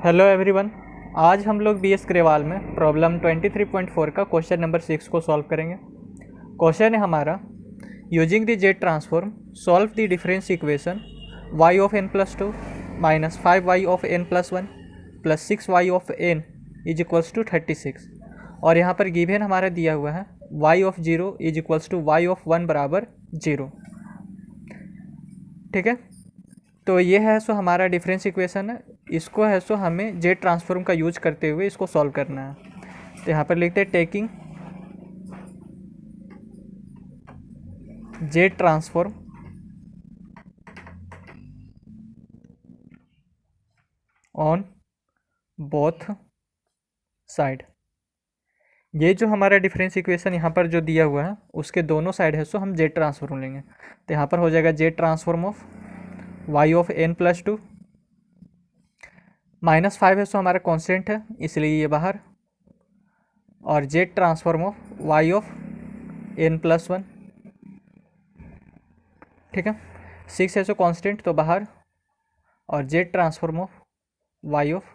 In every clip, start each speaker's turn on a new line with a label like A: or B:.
A: Hello everyone. आज हम लोग बीएस ग्रेवाल में प्रॉब्लम 23.4 का क्वेश्चन नंबर 6 को सॉल्व करेंगे। क्वेश्चन है हमारा, using the Z transform solve the difference equation y of n plus 2 minus 5y of n plus 1 plus 6y of n is equals to 36। और यहाँ पर गिवन हमारा दिया हुआ है y of 0 is equals to y of 1 बराबर 0। ठीक है, तो ये है सो हमारा डिफरेंस इक्वेशन है। इसको है सो हमें जेड ट्रांसफॉर्म का यूज करते हुए इसको सॉल्व करना है। तो यहाँ पर लिखते हैं taking Z transform on both side. ये जो हमारा डिफरेंस इक्वेशन यहाँ पर जो दिया हुआ है उसके दोनों साइड है सो हम जेड ट्रांसफॉर्म लेंगे। तो यहाँ पर हो जाएगा Z transform of y of n plus 2 minus 5 है सो हमारा कांस्टेंट है इसलिए ये बाहर, और Z transform of y of n plus 1। ठीक है, 6 है सो कांस्टेंट तो बाहर, और Z transform of y of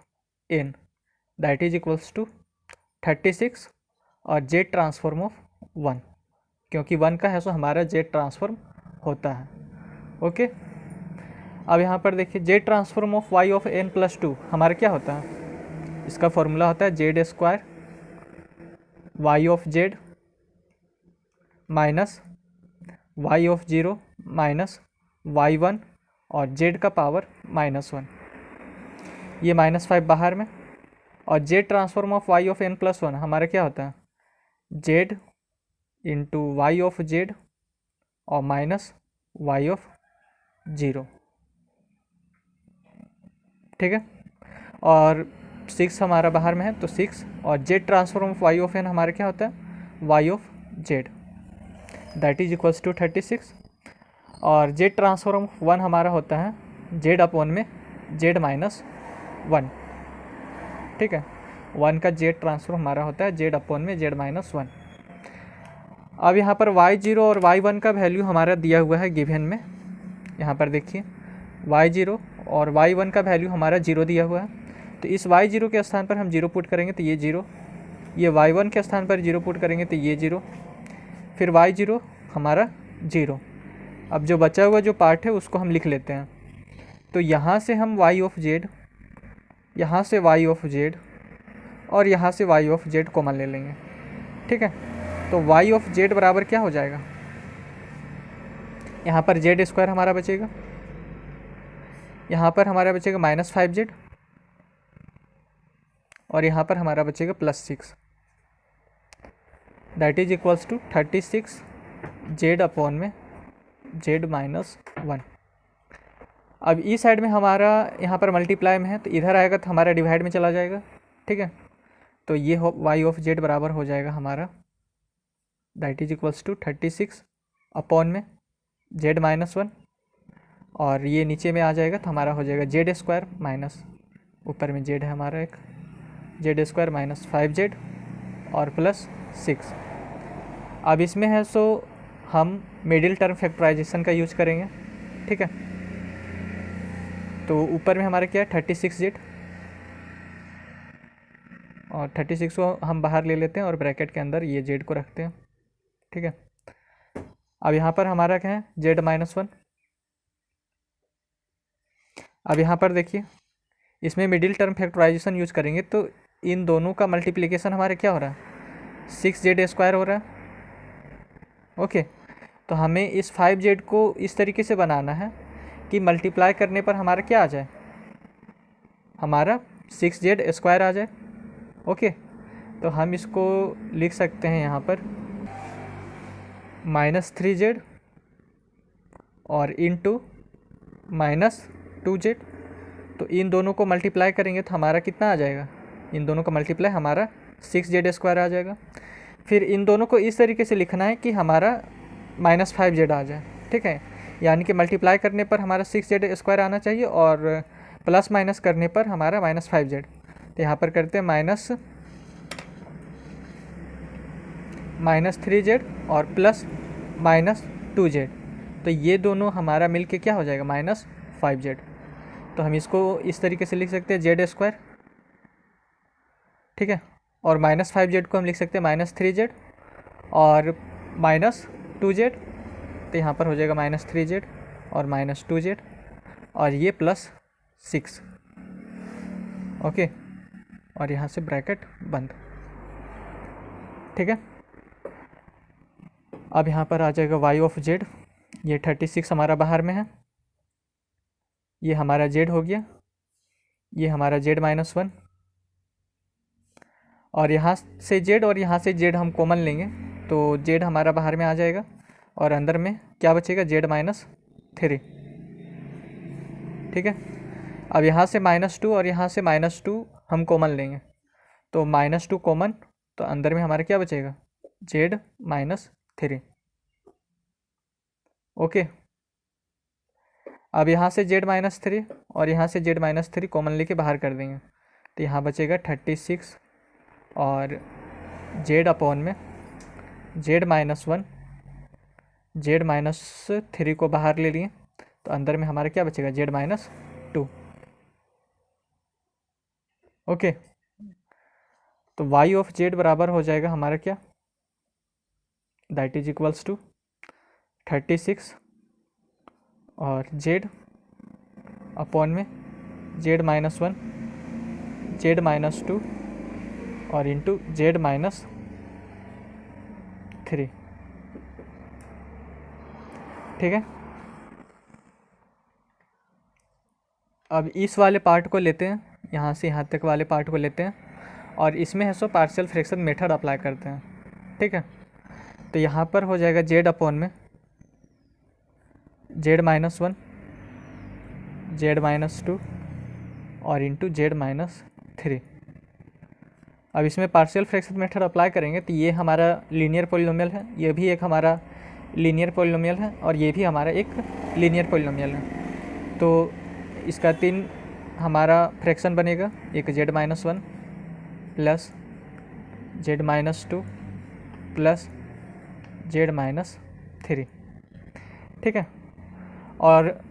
A: n that is equals to 36 और जेड ट्रांसफॉर्म ऑफ 1, क्योंकि 1 का है सो हमारा जेड ट्रांसफॉर्म होता है। ओके, अब यहाँ पर देखिए Z transform of y of n plus 2 हमारा क्या होता है, इसका फॉर्मूला होता है Z square y of Z minus y of 0 minus y1 और जेड का पावर -1, ये -5 बाहर में, और Z transform of y of n plus 1 हमारा क्या होता है Z into Y of Z और माइनस y ऑफ 0। ठीक है, और 6 हमारा बाहर में है तो 6, और Z transform of y of n हमारा क्या होता है y of Z that is equals to 36, और जेड ट्रांसफॉर्म ऑफ 1 हमारा होता है जेड अपॉन में जेड माइनस 1। ठीक है, 1 का जेड ट्रांसफॉर्म हमारा होता है जेड अपॉन में जेड माइनस 1। अब यहाँ पर y0 और y1 का वैल्यू हमारा दिया हुआ है गिवन में। यहाँ पर देखिए y0 और y1 का वैल्यू हमारा 0 दिया हुआ है, तो इस y0 के स्थान पर हम 0 पुट करेंगे तो ये 0, ये y1 के स्थान पर 0 पुट करेंगे तो ये 0, फिर y0 हमारा 0। अब जो बचा हुआ जो पार्ट है उसको हम लिख लेते हैं। तो यहाँ से हम y ऑफ जेड, यहाँ से y ऑफ जेड और यहाँ से y ऑफ जेड कॉमन ले लेंगे। ठीक है, तो y ऑफ जेड बराबर क्या हो जाएगा, यहाँ पर जेड स्क्वायर हमारा बचेगा, यहाँ पर हमारा बचेगा -5z, और यहाँ पर हमारा बचेगा +6 that is equals to 36 Z upon में जेड माइनस 1। अब इस साइड में हमारा यहाँ पर मल्टीप्लाई में है तो इधर आएगा तो हमारा डिवाइड में चला जाएगा। ठीक है, तो ये हो y ऑफ जेड बराबर हो जाएगा हमारा that is equals to 36 upon में जेड माइनस 1, और ये नीचे में आ जाएगा तो हमारा हो जाएगा जेड स्क्वायर माइनस, ऊपर में जेड है हमारा एक, जेड स्क्वायर माइनस 5z और +6। अब इसमें है सो हम मिडिल टर्म फैक्टराइजेशन का यूज करेंगे। ठीक है, तो ऊपर में हमारा क्या है 36z, और 36 को हम बाहर ले लेते हैं और ब्रैकेट के अंदर ये जेड को रखते हैं। ठीक है, अब यहाँ पर हमारा क्या है जेड माइनस 1। अब यहाँ पर देखिए इसमें मिडिल टर्म फैक्टराइजेशन यूज करेंगे तो इन दोनों का मल्टीप्लिकेशन हमारे क्या हो रहा है 6z स्क्वायर हो रहा है। ओके, तो हमें इस 5z को इस तरीके से बनाना है कि मल्टीप्लाई करने पर हमारा क्या आ जाए, हमारा 6z स्क्वायर आ जाए। ओके, तो हम इसको लिख सकते हैं यहाँ पर -3z और इंटू -2z, तो इन दोनों को मल्टीप्लाई करेंगे तो हमारा कितना आ जाएगा, इन दोनों का मल्टीप्लाई हमारा 6z स्क्वायर आ जाएगा। फिर इन दोनों को इस तरीके से लिखना है कि हमारा -5z आ जाए। ठीक है, यानी कि मल्टीप्लाई करने पर हमारा 6z स्क्वायर आना चाहिए और प्लस माइनस करने पर हमारा -5z। तो यहाँ पर करते हैं -3z और +-2z, तो ये दोनों हमारा मिल के क्या हो जाएगा -5z। तो हम इसको इस तरीके से लिख सकते हैं जेड स्क्वायर ठीक है। और -5z को हम लिख सकते हैं -3z और -2z, तो यहाँ पर हो जाएगा -3z और -2z और ये +6। ओके, और यहाँ से ब्रैकेट बंद। ठीक है। अब यहाँ पर आ जाएगा y ऑफ z, ये 36 हमारा बाहर में है, ये हमारा z हो गया, ये हमारा z-1 और यहाँ से z और यहाँ से z हम कॉमन लेंगे तो z हमारा बाहर में आ जाएगा और अंदर में क्या बचेगा, z-3। ठीक है। अब यहाँ से -2 और यहाँ से -2 हम कॉमन लेंगे तो -2 कॉमन, तो अंदर में हमारा क्या बचेगा, z-3। ओके। अब यहाँ से z-3 और यहाँ से z-3 कॉमन लेके बाहर कर देंगे तो यहाँ बचेगा 36 और z अपॉन में z-1, z-3 को बाहर ले लिए तो अंदर में हमारा क्या बचेगा, z-2। ओके, तो y ऑफ z बराबर हो जाएगा हमारा क्या, दैट इज इक्वल्स टू 36 और z अपॉन में z-1, z-2 और इंटू z-3। ठीक है। अब इस वाले पार्ट को लेते हैं, यहाँ से यहाँ तक वाले पार्ट को लेते हैं और इसमें है so partial fraction method apply करते हैं। ठीक है। तो यहाँ पर हो जाएगा z अपॉन में z-1, z-2 और इंटू z-3। अब इसमें पार्शियल फ्रैक्शन मेथड अप्लाई करेंगे तो ये हमारा लीनियर पॉलिनोमियल है, ये भी एक हमारा लीनियर पॉलिनोमियल है और ये भी हमारा एक लीनियर पॉलिनोमियल है। तो इसका 3 हमारा फ्रैक्शन बनेगा, एक z-1 plus z-2 plus z-3। ठीक है। और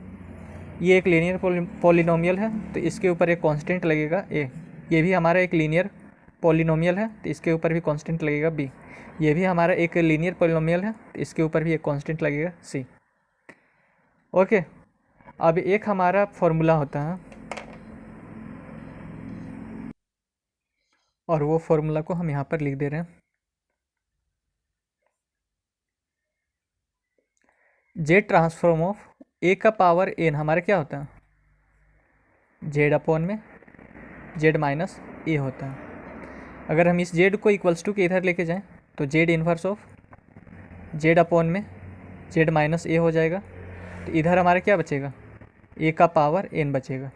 A: ये एक लीनियर पॉलिनोमियल है तो इसके ऊपर एक कांस्टेंट लगेगा a, ये भी हमारा एक लीनियर पॉलिनोमियल है तो इसके ऊपर भी कांस्टेंट लगेगा b, ये भी हमारा एक लीनियर पॉलिनोमियल है तो इसके ऊपर भी एक कांस्टेंट लगेगा c। ओके। अब एक हमारा फॉर्मूला होता है और वो फॉर्मूला को हम यहाँ पर लिख दे रहे हैं, z ट्रांसफॉर्म ऑफ a का पावर n हमारा क्या होता है, z अपॉन में z-a होता है। अगर हम इस z को इक्वल्स टू के इधर लेके जाएं तो z inverse of z upon में z-a हो जाएगा, तो इधर हमारा क्या बचेगा, a का पावर n बचेगा।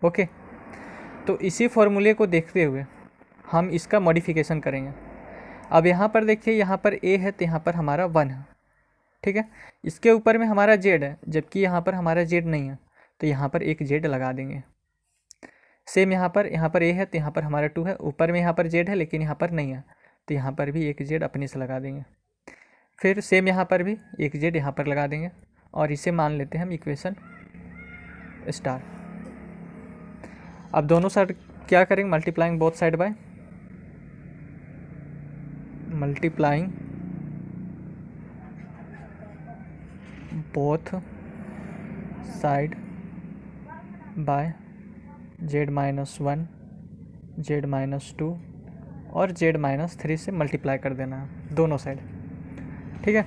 A: ओके। तो इसी फॉर्मूले को देखते हुए हम इसका मॉडिफिकेशन करेंगे। अब यहाँ पर देखिए, यहाँ पर a है तो यहाँ पर हमारा 1 है। ठीक है। इसके ऊपर में हमारा z है जबकि यहाँ पर हमारा z नहीं है तो यहाँ पर एक z लगा देंगे। सेम यहाँ पर a है तो यहाँ पर हमारा 2 है, ऊपर में यहाँ पर z है लेकिन यहाँ पर नहीं है तो यहाँ पर भी एक z अपने से लगा देंगे। फिर सेम यहाँ पर भी एक z यहाँ पर लगा देंगे और इसे मान लेते हैं हम इक्वेशन स्टार। अब दोनों साइड क्या करेंगे, multiplying both side by multiplying both side bye z-1, z-2 और z-3 से मल्टीप्लाई कर देना है दोनों साइड। ठीक है।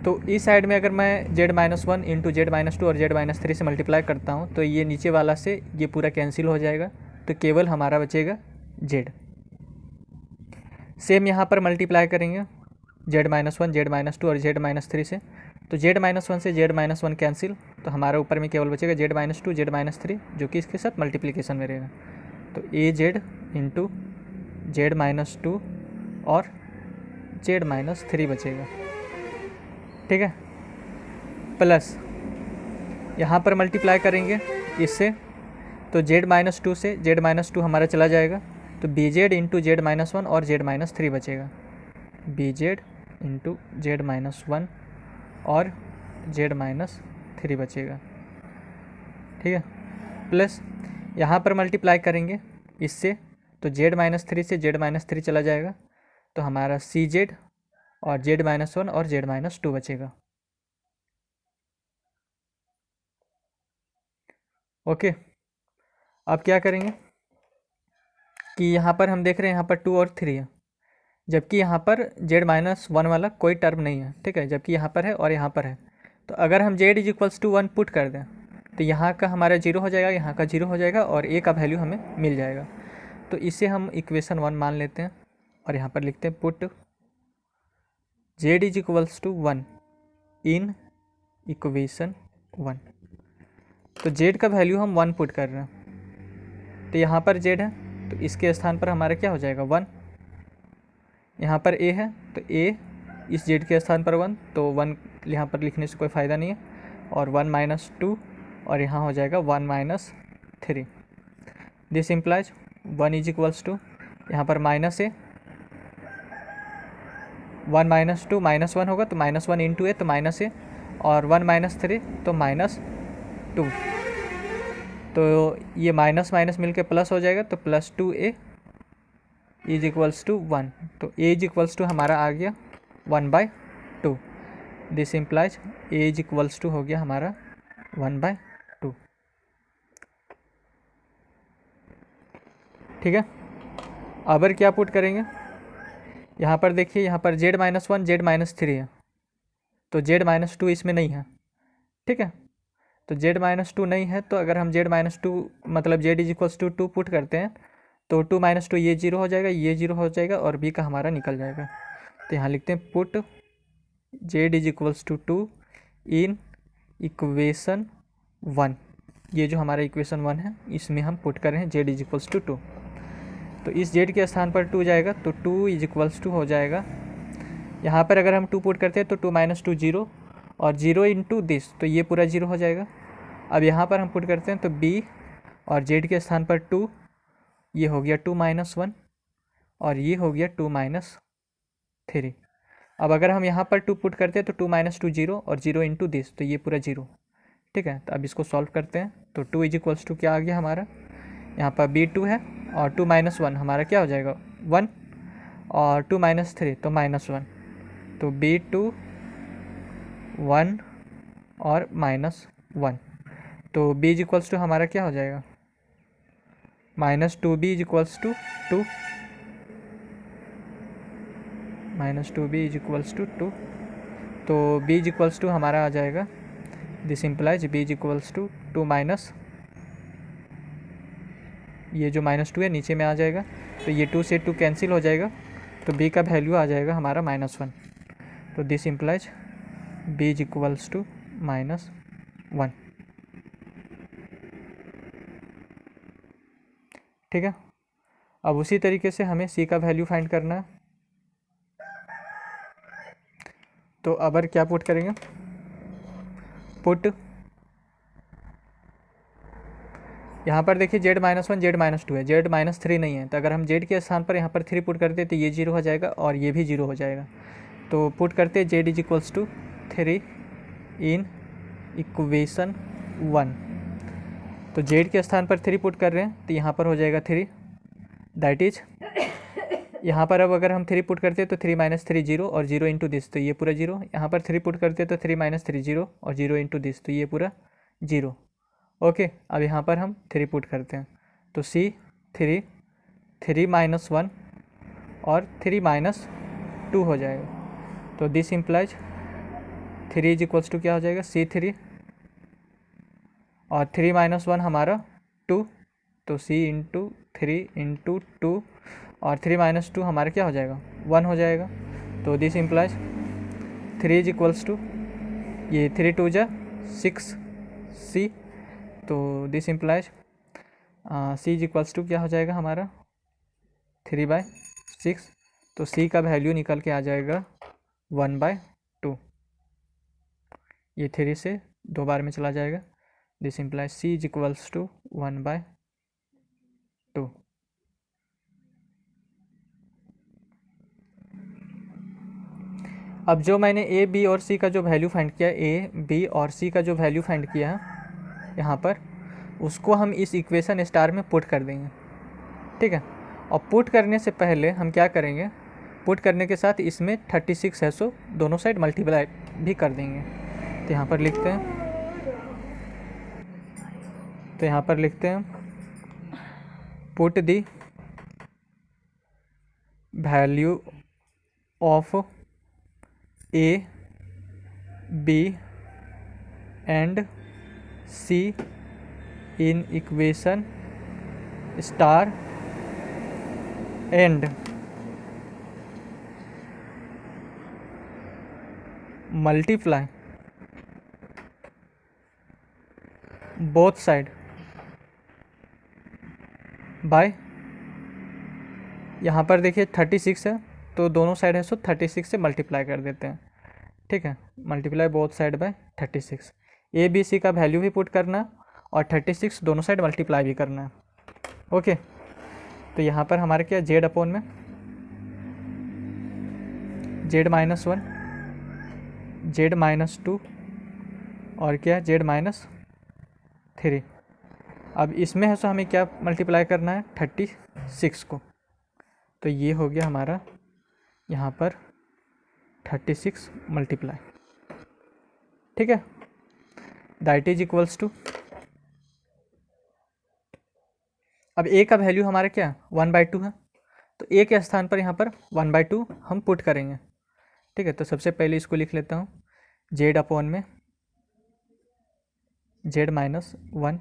A: तो इस साइड में अगर मैं z-1 इंटू z-2 और z-3 से मल्टीप्लाई करता हूँ तो ये नीचे वाला से ये पूरा कैंसिल हो जाएगा तो केवल हमारा बचेगा z। सेम यहाँ पर मल्टीप्लाई करेंगे z-1, z-2 और z-3 से, तो z-1 से z-1 कैंसिल तो हमारा ऊपर में केवल बचेगा z-2, z-3 जो कि इसके साथ मल्टीप्लिकेशन में रहेगा। तो az इंटू z-2 और z-3 बचेगा। ठीक है। प्लस यहाँ पर मल्टीप्लाई करेंगे इससे तो z-2 से z-2 हमारा चला जाएगा तो bz इंटू z-1 और z-3 बचेगा, bz इंटू z-1 और z-3 बचेगा। ठीक है। प्लस यहाँ पर मल्टीप्लाई करेंगे इससे तो z-3 से z-3 चला जाएगा, तो हमारा CZ और z-1 और z-2 बचेगा। ओके, अब क्या करेंगे कि यहाँ पर हम देख रहे हैं यहाँ पर 2 और 3 है, जबकि यहाँ पर z-1 वाला कोई टर्म नहीं है, ठीक है, जबकि यहाँ पर है और यहाँ पर है। तो अगर हम z=1 पुट कर दें तो यहाँ का हमारा 0 हो जाएगा, यहाँ का 0 हो जाएगा और a का वैल्यू हमें मिल जाएगा। तो इसे हम इक्वेशन 1 मान लेते हैं और यहाँ पर लिखते हैं पुट z=1 इन इक्वेशन 1। तो z का वैल्यू हम 1 पुट कर रहे हैं, तो यहाँ पर z है तो इसके स्थान पर हमारा क्या हो जाएगा 1। यहाँ पर a है तो a इस z के स्थान पर 1, तो 1 यहाँ पर लिखने से कोई फ़ायदा नहीं है, और 1 - 2 और यहाँ हो जाएगा 1 - 3। दिस इम्प्लाइज 1 यहाँ पर माइनस है 1 - 2 -1 होगा, तो -1 इंटू है तो माइनस है, और 1 - 3 तो -2। तो ये माइनस माइनस मिलके प्लस हो जाएगा, तो +2a = 1। तो a हमारा आ गया 1/2। दिस इम्प्लाइज a हो गया हमारा 1/2। ठीक है, अब क्या पुट करेंगे, यहाँ पर देखिए यहाँ पर z-1 z-3 है, तो z-2 इसमें नहीं है, ठीक है। तो z-2 नहीं है, तो अगर हम z-2 मतलब z=2 पुट करते हैं तो 2 - 2 ये 0 हो जाएगा, ये 0 हो जाएगा और b का हमारा निकल जाएगा। तो यहाँ लिखते हैं पुट z=2 इन इक्वेशन 1। ये जो हमारा इक्वेशन 1 है इसमें हम पुट कर रहे हैं z=2। तो इस z के स्थान पर 2 जाएगा, तो 2 हो जाएगा, यहाँ पर अगर हम 2 पुट करते हैं तो 2 - 2 0 और 0 इंटू दिस, तो ये पूरा 0 हो जाएगा। अब यहाँ पर हम पुट करते हैं तो b और z के स्थान पर 2, ये हो गया 2 - 1 और ये हो गया 2 - 3। अब अगर हम यहाँ पर 2 पुट करते हैं तो 2 - 2 0 और 0 इंटू दिस, तो ये पूरा 0, ठीक है। तो अब इसको सॉल्व करते हैं, तो 2 क्या आ गया हमारा, यहाँ पर b2 है और 2 - 1 हमारा क्या हो जाएगा 1 और 2 - 3 तो -1, तो b2 1 और -1, तो b हमारा क्या हो जाएगा -2b = 2 -2b = 2। तो b हमारा आ जाएगा, दिस इम्प्लाइज b = 2 माइनस, ये जो -2 है नीचे में आ जाएगा, तो ये 2 से 2 कैंसिल हो जाएगा, तो b का वैल्यू आ जाएगा हमारा -1। तो दिस इम्प्लाइज b = -1। ठीक है, अब उसी तरीके से हमें c का वैल्यू फाइंड करना है। तो अब क्या पुट करेंगे, पुट यहाँ पर देखिए z-1 z-2 है, z-3 नहीं है, तो अगर हम z के स्थान पर यहाँ पर 3 पुट करते हैं तो ये 0 हो जाएगा और ये भी 0 हो जाएगा। तो पुट करते हैं z = 3 इन इक्वेशन 1। तो z के स्थान पर 3 पुट कर रहे हैं तो यहाँ पर हो जाएगा 3, दैट इज यहाँ पर अब अगर हम 3 पुट करते हैं तो 3 - 3 0 और 0 इंटू दिस, तो ये पूरा 0। यहाँ पर 3 पुट करते हैं तो 3 - 3 0 और 0 इंटू दिस, तो ये पूरा 0। ओके, अब यहाँ पर हम 3 पुट करते हैं तो c 3 3 - 1 और 3 - 2 हो जाएगा। तो दिस इम्प्लाइज 3 = क्या हो जाएगा c3 और 3 - 1 हमारा 2, तो c इंटू 3 इंटू 2 और 3 - 2 हमारा क्या हो जाएगा 1 हो जाएगा। तो दिस इम्प्लाइज 3 = ये 3 2 जा 6 c, तो दिस इम्प्लाइज c = क्या हो जाएगा हमारा 3/6। तो c का वैल्यू निकल के आ जाएगा 1/2। ये 3 से 2 बार में चला जाएगा, दिस इम्प्लाइज c = 1/2। अब जो मैंने a b और c का जो वैल्यू फाइंड किया, a b और c का जो वैल्यू फाइंड किया है यहाँ पर, उसको हम इस इक्वेशन स्टार में पुट कर देंगे, ठीक है। और पुट करने से पहले हम क्या करेंगे, पुट करने के साथ इसमें 36 है, सो दोनों साइड मल्टीप्लाई भी कर देंगे। तो यहाँ पर लिखते हैं, put the value of A B and C in equation star and multiply both side by, यहाँ पर देखिए 36 है तो दोनों साइड है सो 36 से मल्टीप्लाई कर देते हैं। ठीक है, multiply both side by 36। A B C का वैल्यू भी पुट करना और 36 दोनों साइड मल्टीप्लाई भी करना है। ओके, तो यहाँ पर हमारे क्या जेड अपॉन में जेड माइनस 1, जेड माइनस 2 और क्या जेड माइनस 3। अब इसमें है सो हमें क्या मल्टीप्लाई करना है 36 को, तो ये हो गया हमारा यहाँ पर 36 मल्टीप्लाई। ठीक है, दैट इज इक्वल्स टू, अब ए का वैल्यू हमारा क्या 1/2 है, तो ए के स्थान पर यहाँ पर 1/2 हम पुट करेंगे। ठीक है, तो सबसे पहले इसको लिख लेता हूँ, जेड अपॉन में जेड माइनस 1,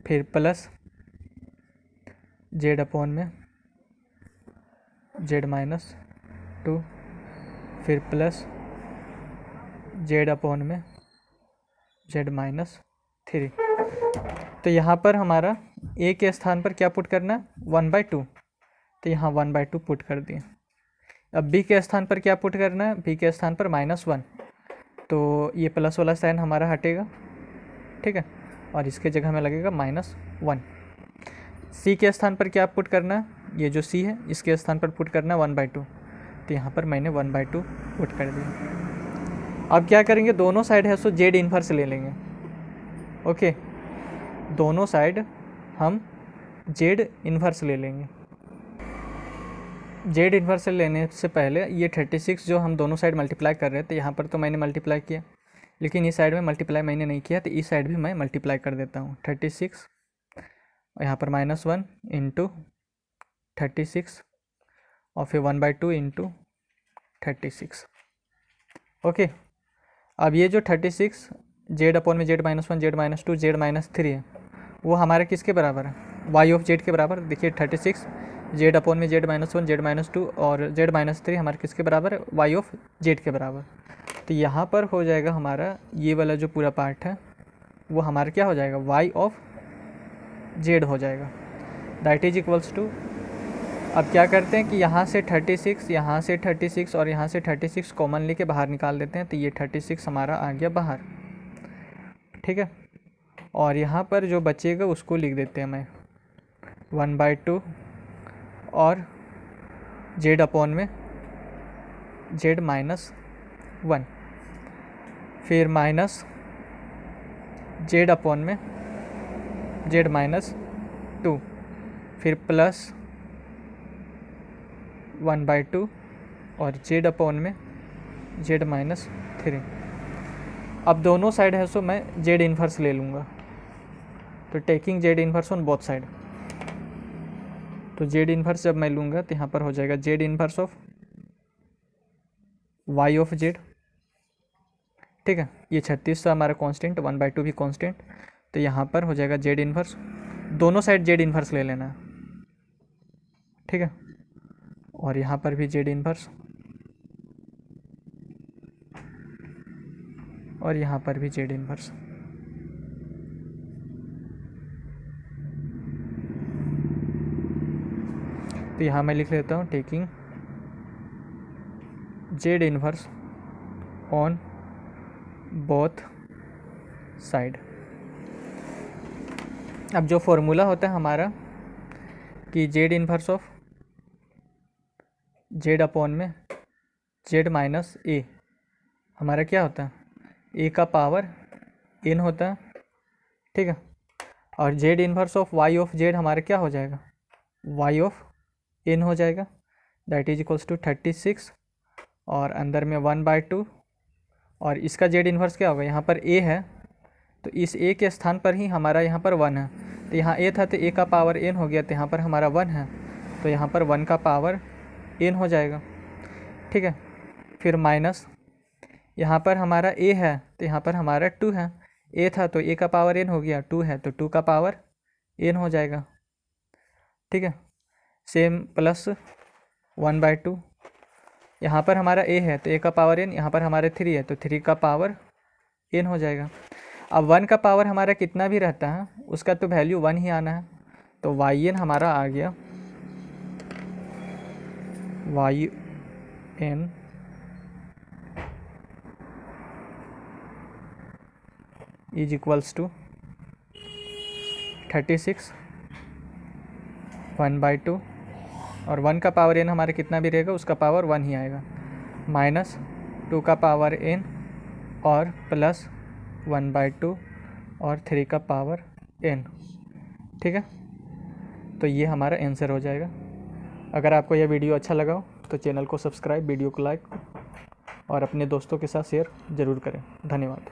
A: फिर प्लस जेड अपॉन में जेड माइनस 2, फिर प्लस जेड अपॉन में जेड माइनस 3। तो यहाँ पर हमारा ए के स्थान पर क्या पुट करना है 1/2, तो यहाँ 1/2 पुट कर दिए। अब बी के स्थान पर क्या पुट करना है, बी के स्थान पर -1, तो ये प्लस वाला साइन हमारा हटेगा। ठीक है, और इसके जगह में लगेगा -1। सी के स्थान पर क्या पुट करना है, ये जो सी है इसके स्थान पर पुट करना है 1/2, तो यहाँ पर मैंने 1/2 पुट कर दिया। अब क्या करेंगे, दोनों साइड है सो जेड इन्वर्स ले लेंगे। ओके, दोनों साइड हम जेड इन्वर्स ले लेंगे। जेड इन्वर्स लेने से पहले ये 36 जो हम दोनों साइड मल्टीप्लाई कर रहे थे, यहाँ पर तो मैंने मल्टीप्लाई किया, लेकिन इस साइड में मल्टीप्लाई मैंने नहीं किया, तो इस साइड भी मैं मल्टीप्लाई कर देता हूँ। 36 और यहाँ पर -1 इंटू 36 और फिर 1/2 इंटू 36। ओके, अब ये जो 36 जेड अपॉन में जेड -1, जेड -2, जेड -3 है, वो हमारे किसके बराबर है, वाई ऑफ जेड के बराबर। देखिए 36 जेड अपॉन में जेड -1, जेड -2 और जेड -3 हमारे किसके बराबर है, वाई ऑफ जेड के बराबर। तो यहाँ पर हो जाएगा हमारा ये वाला जो पूरा पार्ट है वो हमारा क्या हो जाएगा, वाई ऑफ जेड हो जाएगा। दैट इज इक्वल्स टू, अब क्या करते हैं कि यहाँ से 36, यहाँ से 36 और यहाँ से 36 कॉमन लेके बाहर निकाल देते हैं, तो ये 36 हमारा आ गया बाहर। ठीक है, और यहाँ पर जो बचेगा उसको लिख देते हैं मैं 1/2 और जेड अपॉन में जेड -1, फिर माइनस जेड अपॉन में जेड -2, फिर प्लस 1/2 और जेड अपॉन में जेड -3। अब दोनों साइड है सो मैं जेड इन्वर्स ले लूँगा, तो taking Z inverse on both side, तो जेड इन्वर्स जब मैं लूँगा तो यहाँ पर हो जाएगा Z inverse of Y of Z. ठीक है, ये 36 था हमारा कांस्टेंट, 1/2 भी कांस्टेंट, तो यहाँ पर हो जाएगा जेड इन्वर्स, दोनों साइड जेड इन्वर्स ले लेना है। ठीक है, और यहाँ पर भी जेड इन्वर्स और यहाँ पर भी जेड इन्वर्स। तो यहाँ मैं लिख लेता हूँ taking Z inverse on both side. अब जो फॉर्मूला होता है हमारा कि Z inverse of Z upon में जेड -a हमारा क्या होता है, a का पावर n होता है। ठीक है, और Z inverse of Y of Z हमारा क्या हो जाएगा, वाई ऑफ एन हो जाएगा, दैट इज इक्वल्स टू 36 और अंदर में 1/2 और इसका जेड इन्वर्स क्या होगा, यहाँ पर ए है तो इस ए के स्थान पर ही हमारा यहाँ पर 1 है, तो यहाँ ए था तो ए का पावर एन हो गया, तो यहाँ पर हमारा 1 है तो यहाँ पर 1 का पावर एन हो जाएगा। ठीक है, फिर माइनस यहाँ पर हमारा ए है तो यहाँ पर हमारा 2 है, ए था तो ए का पावर एन हो गया, 2 है तो 2 का पावर एन हो जाएगा। ठीक है, सेम प्लस 1/2, यहाँ पर हमारा ए है तो ए का पावर एन, यहाँ पर हमारे 3 है तो 3 का पावर एन हो जाएगा। अब 1 का पावर हमारा कितना भी रहता है उसका तो वैल्यू 1 ही आना है, तो वाई एन हमारा आ गया Y N is equals to 36 1/2 और 1 का पावर एन हमारे कितना भी रहेगा उसका पावर 1 ही आएगा, माइनस 2 का पावर एन और प्लस 1/2 और 3 का पावर एन। ठीक है, तो ये हमारा आंसर हो जाएगा। अगर आपको यह वीडियो अच्छा लगा हो तो चैनल को सब्सक्राइब, वीडियो को लाइक और अपने दोस्तों के साथ शेयर ज़रूर करें। धन्यवाद।